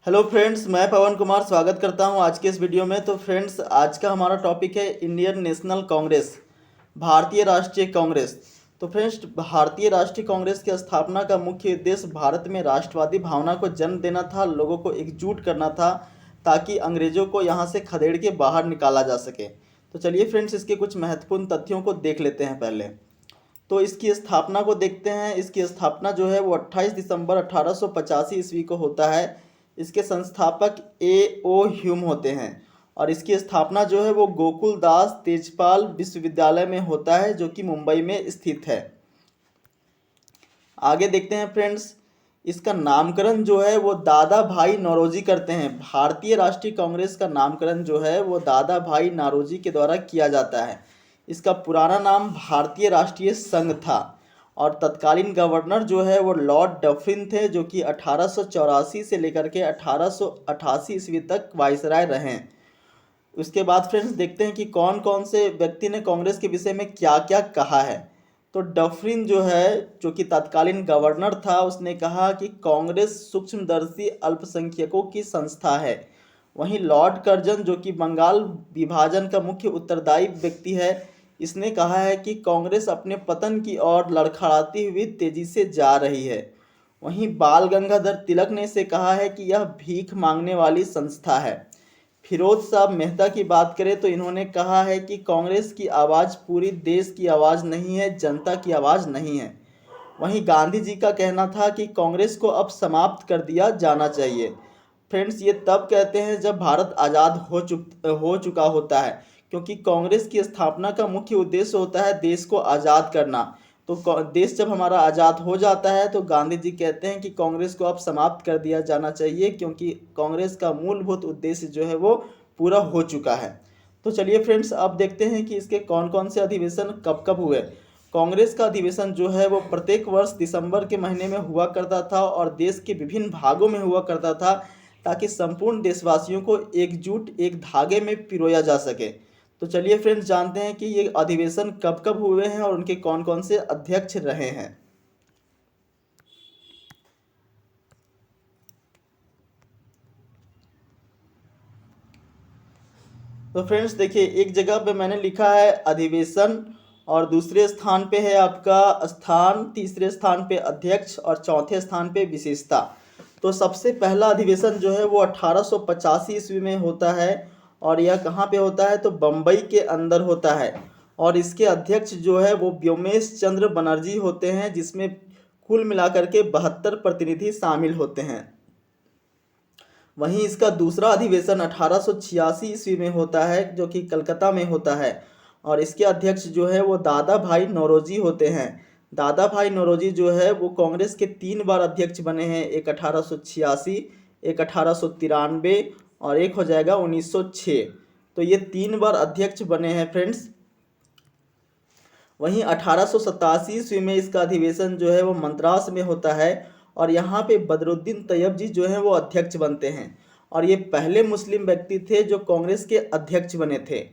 Hello friends, मैं पवन कुमार स्वागत करता हूं आज के इस वीडियो में। तो फ्रेंड्स, आज का हमारा टॉपिक है इंडियन नेशनल कांग्रेस, भारतीय राष्ट्रीय कांग्रेस। तो फ्रेंड्स, भारतीय राष्ट्रीय कांग्रेस की स्थापना का मुख्य उद्देश्य भारत में राष्ट्रवादी भावना को जन्म देना था, लोगों को एकजुट करना था ताकि अंग्रेजों को यहाँ से खदेड़ के बाहर निकाला जा सके। तो चलिए फ्रेंड्स, इसके कुछ महत्वपूर्ण तथ्यों को देख लेते हैं। पहले तो इसकी स्थापना को देखते हैं। इसकी स्थापना जो है वो 28 दिसंबर 1885 ईस्वी को होता है। इसके संस्थापक A.O. ह्यूम होते हैं और इसकी स्थापना जो है वो गोकुल दास तेजपाल विश्वविद्यालय में होता है, जो कि मुंबई में स्थित है। आगे देखते हैं फ्रेंड्स, इसका नामकरण जो है वो दादा भाई नौरोजी करते हैं। भारतीय राष्ट्रीय कांग्रेस का नामकरण जो है वो दादा भाई नौरोजी के द्वारा किया जाता है। इसका पुराना नाम भारतीय राष्ट्रीय संघ था और तत्कालीन गवर्नर जो है वो लॉर्ड डफरिन थे, जो कि 1884 से लेकर के 1888 ईस्वी तक वाइसराय रहे। उसके बाद फ्रेंड्स देखते हैं कि कौन कौन से व्यक्ति ने कांग्रेस के विषय में क्या क्या कहा है। तो डफरिन जो है, जो कि तत्कालीन गवर्नर था, उसने कहा कि कांग्रेस सूक्ष्मदर्शी अल्पसंख्यकों की संस्था है। वहीं लॉर्ड कर्जन, जो कि बंगाल विभाजन का मुख्य उत्तरदायी व्यक्ति है, इसने कहा है कि कांग्रेस अपने पतन की ओर लड़खड़ाती हुई तेजी से जा रही है। वहीं बाल गंगाधर तिलक ने इसे कहा है कि यह भीख मांगने वाली संस्था है। फिरोज साहब मेहता की बात करें तो इन्होंने कहा है कि कांग्रेस की आवाज़ पूरी देश की आवाज़ नहीं है, जनता की आवाज़ नहीं है। वहीं गांधी जी का कहना था कि कांग्रेस को अब समाप्त कर दिया जाना चाहिए। फ्रेंड्स, ये तब कहते हैं जब भारत आज़ाद हो चुका होता है, क्योंकि कांग्रेस की स्थापना का मुख्य उद्देश्य होता है देश को आज़ाद करना। तो देश जब हमारा आज़ाद हो जाता है तो गांधी जी कहते हैं कि कांग्रेस को अब समाप्त कर दिया जाना चाहिए, क्योंकि कांग्रेस का मूलभूत उद्देश्य जो है वो पूरा हो चुका है। तो चलिए फ्रेंड्स, अब देखते हैं कि इसके कौन कौन से अधिवेशन कब कब हुए। कांग्रेस का अधिवेशन जो है वो प्रत्येक वर्ष दिसंबर के महीने में हुआ करता था और देश के विभिन्न भागों में हुआ करता था, ताकि संपूर्ण देशवासियों को एकजुट एक धागे में पिरोया जा सके। तो चलिए फ्रेंड्स, जानते हैं कि ये अधिवेशन कब कब हुए हैं और उनके कौन कौन से अध्यक्ष रहे हैं। तो फ्रेंड्स देखिए, एक जगह पे मैंने लिखा है अधिवेशन और दूसरे स्थान पे है आपका स्थान, तीसरे स्थान पे अध्यक्ष और चौथे स्थान पे विशेषता। तो सबसे पहला अधिवेशन जो है वो 1885 ईस्वी में होता है और यह कहाँ पे होता है, तो बम्बई के अंदर होता है। और इसके अध्यक्ष जो है वो व्योमेश चंद्र बनर्जी होते हैं, जिसमें कुल मिलाकर के 72 प्रतिनिधि शामिल होते हैं। वहीं इसका दूसरा अधिवेशन 1886 ईस्वी में होता है, जो कि कलकत्ता में होता है और इसके अध्यक्ष जो है वो दादा भाई नौरोजी होते हैं। दादा भाई नौरोजी जो है वो कांग्रेस के 3 बार अध्यक्ष बने हैं, एक 1886, एक 1893 और एक हो जाएगा 1906। तो ये 3 बार अध्यक्ष बने हैं फ्रेंड्स। वहीं 1887 ईस्वी में इसका अधिवेशन जो है वो मद्रास में होता है और यहाँ पे बदरुद्दीन तैयब जी जो हैं वो अध्यक्ष बनते हैं और ये पहले मुस्लिम व्यक्ति थे जो कांग्रेस के अध्यक्ष बने थे।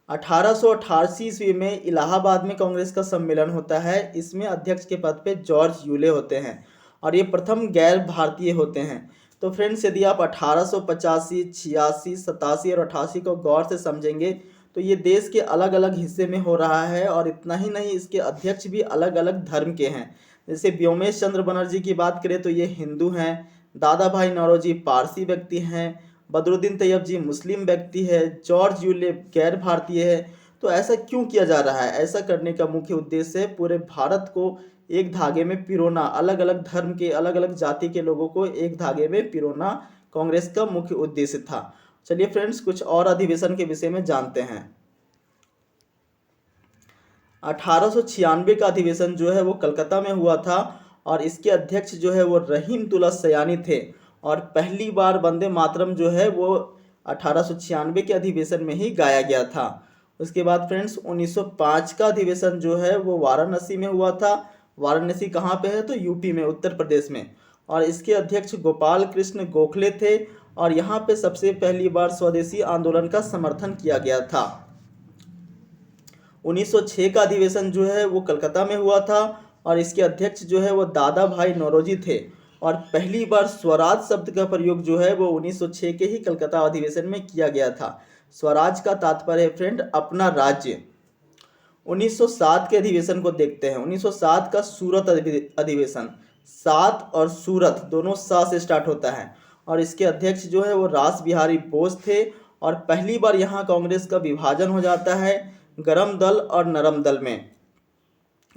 1888 ईस्वी में इलाहाबाद में कांग्रेस का सम्मेलन होता है। इसमें अध्यक्ष के पद पे जॉर्ज यूले होते हैं और ये प्रथम गैर भारतीय होते हैं। तो फ्रेंड्स, यदि आप 1885, 86, 87 और 88 को गौर से समझेंगे तो ये देश के अलग अलग हिस्से में हो रहा है और इतना ही नहीं, इसके अध्यक्ष भी अलग अलग धर्म के हैं। जैसे व्योमेश चंद्र बनर्जी की बात करें तो ये हिंदू हैं, दादा भाई नौरोजी पारसी व्यक्ति हैं, बदरुद्दीन तैयब जी मुस्लिम व्यक्ति है, जॉर्ज यूले गैर भारतीय है। तो ऐसा क्यों किया जा रहा है? ऐसा करने का मुख्य उद्देश्य है पूरे भारत को एक धागे में पिरोना, अलग अलग धर्म के अलग अलग जाति के लोगों को एक धागे में पिरोना कांग्रेस का मुख्य उद्देश्य था। चलिए फ्रेंड्स, कुछ और अधिवेशन के विषय में जानते हैं। 1896 का अधिवेशन जो है वो कलकत्ता में हुआ था और इसके अध्यक्ष जो है वो रहीमतुल्ला सयानी थे और पहली बार वंदे मातरम जो है वो 1896 के अधिवेशन में ही गाया गया था। उसके बाद फ्रेंड्स, 1905 का अधिवेशन जो है वो वाराणसी में हुआ था। वाराणसी कहाँ पे है, तो यूपी में, उत्तर प्रदेश में। और इसके अध्यक्ष गोपाल कृष्ण गोखले थे और यहाँ पे सबसे पहली बार स्वदेशी आंदोलन का समर्थन किया गया था। 1906 का अधिवेशन जो है वो कलकत्ता में हुआ था और इसके अध्यक्ष जो है वो दादा भाई नौरोजी थे और पहली बार स्वराज शब्द का प्रयोग जो है वो 1906 के ही कलकत्ता अधिवेशन में किया गया था। स्वराज का तात्पर्य है फ्रेंड अपना राज्य। 1907 के अधिवेशन को देखते हैं। 1907 का सूरत अधिवेशन, सात और सूरत दोनों सा से स्टार्ट होता है और इसके अध्यक्ष जो है वो रास बिहारी बोस थे। और पहली बार यहाँ कांग्रेस का विभाजन हो जाता है गरम दल और नरम दल में।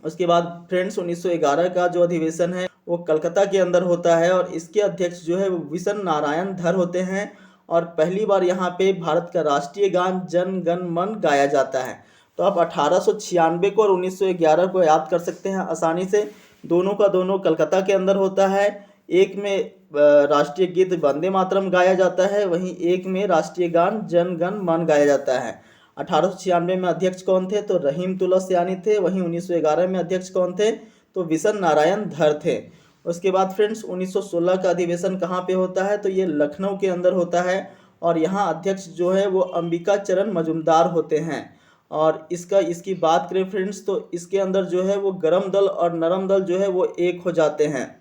उसके बाद फ्रेंड्स 1911 का जो अधिवेशन है वो कलकत्ता के अंदर होता है और इसके अध्यक्ष जो है वो विशन नारायण धर होते हैं और पहली बार यहाँ पे भारत का राष्ट्रीय गान जन गण मन गाया जाता है। तो आप 1896 को और 1911 को याद कर सकते हैं आसानी से। दोनों का दोनों कलकत्ता के अंदर होता है। एक में राष्ट्रीय गीत वंदे मातरम गाया जाता है, वहीं एक में राष्ट्रीय गान जन गण मन गाया जाता है। 1896 में अध्यक्ष कौन थे? तो रहीम तुलस यानी थे। वहीं 1911 में अध्यक्ष कौन थे? तो विशन नारायण धर थे। उसके बाद फ्रेंड्स 1916 का अधिवेशन कहाँ पे होता है? तो ये लखनऊ के अंदर होता है और यहाँ अध्यक्ष जो है वो अंबिका चरण मजुमदार होते हैं। और इसकी बात करें फ्रेंड्स तो इसके अंदर जो है वो गरम दल और नरम दल जो है वो एक हो जाते हैं।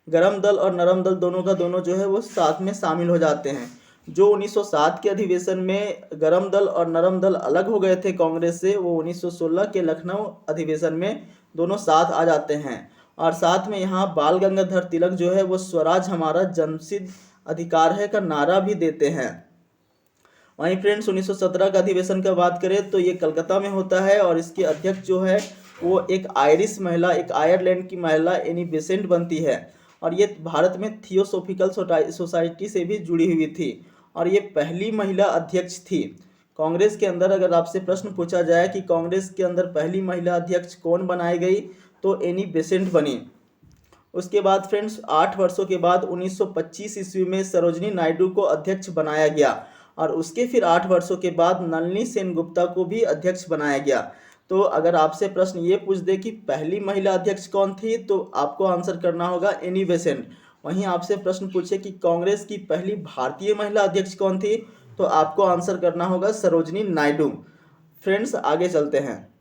गरम दल और नरम दल दोनों का दोनों जो है वो साथ में शामिल हो जाते हैं। जो 1907 के अधिवेशन में गरम दल और नरम दल अलग हो गए थे कांग्रेस से, वो 1916 के लखनऊ अधिवेशन में दोनों साथ आ जाते हैं। और साथ में यहाँ बाल गंगाधर तिलक जो है वो स्वराज हमारा जन्मसिद्ध अधिकार है का नारा भी देते हैं। वहीं फ्रेंड्स 1917 का अधिवेशन का बात करें तो ये कलकत्ता में होता है और इसके अध्यक्ष जो है वो एक आयरिश महिला, एक आयरलैंड की महिला एनी बेसेंट बनती है और ये भारत में थियोसोफिकल सोसाइटी से भी जुड़ी हुई थी और ये पहली महिला अध्यक्ष थी कांग्रेस के अंदर। अगर आपसे प्रश्न पूछा जाए कि कांग्रेस के अंदर पहली महिला अध्यक्ष कौन बनाई गई, तो एनी बेसेंट बनी। उसके बाद फ्रेंड्स 8 वर्षों के बाद 1925 ईस्वी में सरोजनी नायडू को अध्यक्ष बनाया गया और उसके फिर 8 वर्षों के बाद नलिनी सेनगुप्ता को भी अध्यक्ष बनाया गया। तो अगर आपसे प्रश्न ये पूछ दे कि पहली महिला अध्यक्ष कौन थी, तो आपको आंसर करना होगा एनी बेसेंट। वहीं आपसे प्रश्न पूछे कि कांग्रेस की पहली भारतीय महिला अध्यक्ष कौन थी, तो आपको आंसर करना होगा सरोजनी नायडू। फ्रेंड्स आगे चलते हैं।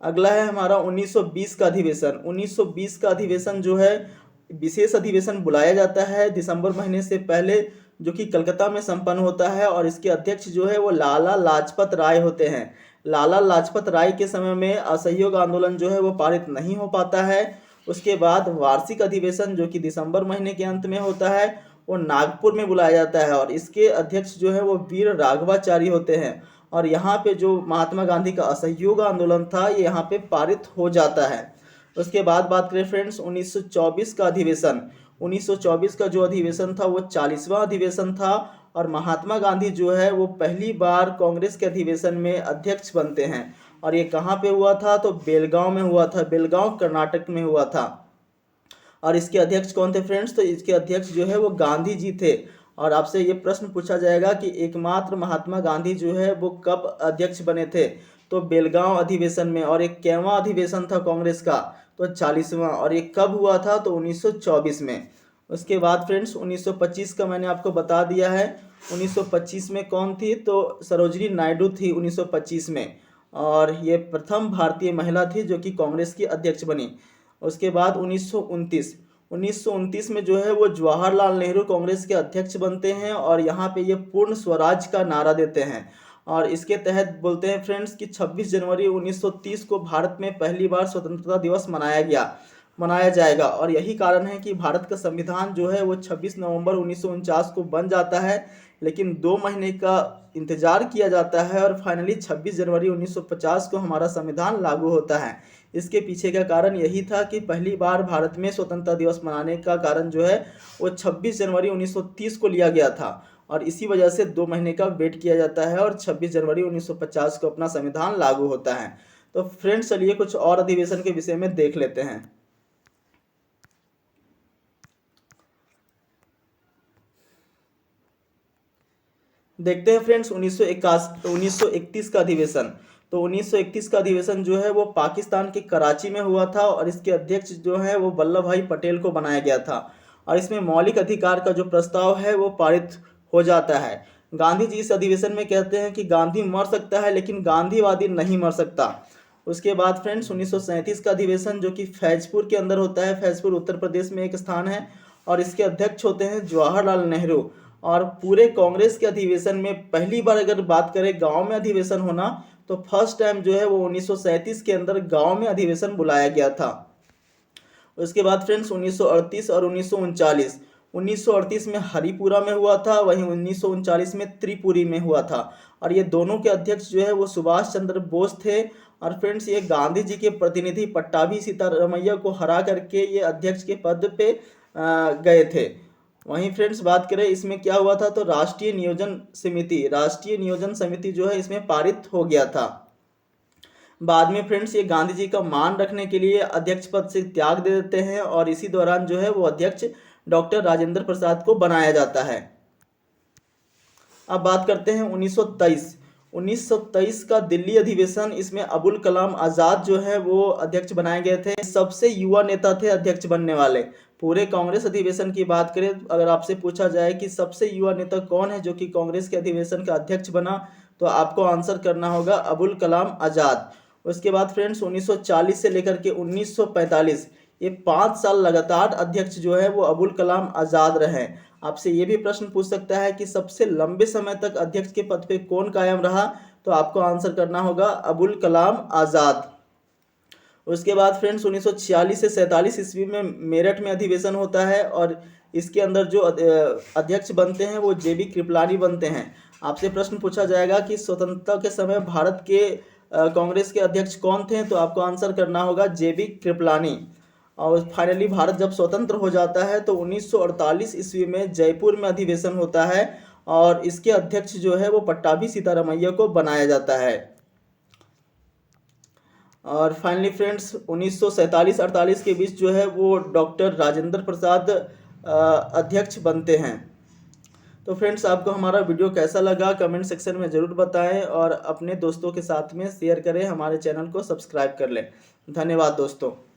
अगला है हमारा 1920 का अधिवेशन। 1920 का अधिवेशन जो है विशेष अधिवेशन बुलाया जाता है दिसंबर महीने से पहले, जो कि कलकत्ता में संपन्न होता है और इसके अध्यक्ष जो है वो लाला लाजपत राय होते हैं। लाला लाजपत राय के समय में असहयोग आंदोलन जो है वो पारित नहीं हो पाता है। उसके बाद वार्षिक अधिवेशन जो कि दिसंबर महीने के अंत में होता है वो नागपुर में बुलाया जाता है और इसके अध्यक्ष जो है वो वीर राघवाचारी होते हैं और यहाँ पे जो महात्मा गांधी का असहयोग आंदोलन था ये यहाँ पे पारित हो जाता है। उसके बाद बात करें फ्रेंड्स 1924 का अधिवेशन। 1924 का जो अधिवेशन था वो 40वां अधिवेशन था और महात्मा गांधी जो है वो पहली बार कांग्रेस के अधिवेशन में अध्यक्ष बनते हैं और ये कहाँ पे हुआ था? तो बेलगांव में हुआ था। बेलगांव कर्नाटक में हुआ था और इसके अध्यक्ष कौन थे फ्रेंड्स? तो इसके अध्यक्ष जो है वो गांधी जी थे। और आपसे ये प्रश्न पूछा जाएगा कि एकमात्र महात्मा गांधी जो है वो कब अध्यक्ष बने थे? तो बेलगांव अधिवेशन में। और एक कैवां अधिवेशन था कांग्रेस का? तो 40वां। और ये कब हुआ था? तो 1924 में। उसके बाद फ्रेंड्स 1925 का मैंने आपको बता दिया है। 1925 में कौन थी? तो सरोजनी नायडू थी 1925 में और ये प्रथम भारतीय महिला थी जो कि कांग्रेस की अध्यक्ष बनी। उसके बाद 1929 में जो है वो जवाहरलाल नेहरू कांग्रेस के अध्यक्ष बनते हैं और यहाँ पे ये पूर्ण स्वराज का नारा देते हैं और इसके तहत बोलते हैं फ्रेंड्स कि 26 जनवरी 1930 को भारत में पहली बार स्वतंत्रता दिवस मनाया जाएगा और यही कारण है कि भारत का संविधान जो है वो 26 नवंबर 1949 को बन जाता है, लेकिन 2 महीने का इंतजार किया जाता है और फाइनली 26 जनवरी 1950 को हमारा संविधान लागू होता है। इसके पीछे का कारण यही था कि पहली बार भारत में स्वतंत्रता दिवस मनाने का कारण जो है वो 26 जनवरी 1930 को लिया गया था और इसी वजह से 2 महीने का वेट किया जाता है और 26 जनवरी 1950 को अपना संविधान लागू होता है। तो फ्रेंड्स चलिए कुछ और अधिवेशन के विषय में देख लेते हैं। देखते हैं फ्रेंड्स 1931 का अधिवेशन। तो 1931 का अधिवेशन जो है वो पाकिस्तान के कराची में हुआ था और इसके अध्यक्ष जो है वो वल्लभ भाई पटेल को बनाया गया था और इसमें मौलिक अधिकार का जो प्रस्ताव है वो पारित हो जाता है। गांधी जी इस अधिवेशन में कहते हैं कि गांधी मर सकता है लेकिन गांधीवादी नहीं मर सकता। उसके बाद फ्रेंड्स 1937 का अधिवेशन जो कि फैजपुर के अंदर होता है। फैजपुर उत्तर प्रदेश में एक स्थान है और इसके अध्यक्ष होते हैं जवाहरलाल नेहरू। और पूरे कांग्रेस के अधिवेशन में पहली बार अगर बात करें गांव में अधिवेशन होना, तो फर्स्ट टाइम जो है वो 1937 के अंदर गांव में अधिवेशन बुलाया गया था। उसके बाद फ्रेंड्स 1938 और 1939, 1938 में हरिपुरा में हुआ था, वहीं 1939 में त्रिपुरी में हुआ था। और ये दोनों के अध्यक्ष जो है वो सुभाष चंद्र बोस थे। और फ्रेंड्स ये गांधी जी के प्रतिनिधि पट्टाभी सीतारामैया को हरा करके ये अध्यक्ष के पद पे गए थे। वहीं फ्रेंड्स बात करें इसमें क्या हुआ था, तो राष्ट्रीय नियोजन समिति जो है इसमें पारित हो गया था। बाद में फ्रेंड्स ये गांधी जी का मान रखने के लिए अध्यक्ष पद से त्याग दे देते हैं और इसी दौरान जो है वो अध्यक्ष डॉक्टर राजेंद्र प्रसाद को बनाया जाता है। अब बात करते हैं 1923 का दिल्ली अधिवेशन। इसमें अबुल कलाम आज़ाद जो है वो अध्यक्ष बनाए गए थे। सबसे युवा नेता थे अध्यक्ष बनने वाले। पूरे कांग्रेस अधिवेशन की बात करें, अगर आपसे पूछा जाए कि सबसे युवा नेता कौन है जो कि कांग्रेस के अधिवेशन का अध्यक्ष बना, तो आपको आंसर करना होगा अबुल कलाम आज़ाद। उसके बाद फ्रेंड्स 1940 से लेकर के 1945 ये 5 साल लगातार अध्यक्ष जो है वो अबुल कलाम आज़ाद रहे। आपसे ये भी प्रश्न पूछ सकता है कि सबसे लंबे समय तक अध्यक्ष के पद पे कौन कायम रहा, तो आपको आंसर करना होगा अबुल कलाम आज़ाद। उसके बाद फ्रेंड्स 1946 से 47 ईस्वी में मेरठ में अधिवेशन होता है और इसके अंदर जो अध्यक्ष बनते हैं वो जेबी कृपलानी बनते हैं। आपसे प्रश्न पूछा जाएगा कि स्वतंत्रता के समय भारत के कांग्रेस के अध्यक्ष कौन थे, तो आपको आंसर करना होगा जेबी कृपलानी। और फाइनली भारत जब स्वतंत्र हो जाता है तो 1948 ईस्वी में जयपुर में अधिवेशन होता है और इसके अध्यक्ष जो है वो पट्टाभी सीतारामैया को बनाया जाता है। और फाइनली फ्रेंड्स 1947-48 के बीच जो है वो डॉक्टर राजेंद्र प्रसाद अध्यक्ष बनते हैं। तो फ्रेंड्स आपको हमारा वीडियो कैसा लगा कमेंट सेक्शन में ज़रूर बताएं और अपने दोस्तों के साथ में शेयर करें, हमारे चैनल को सब्सक्राइब कर लें। धन्यवाद दोस्तों।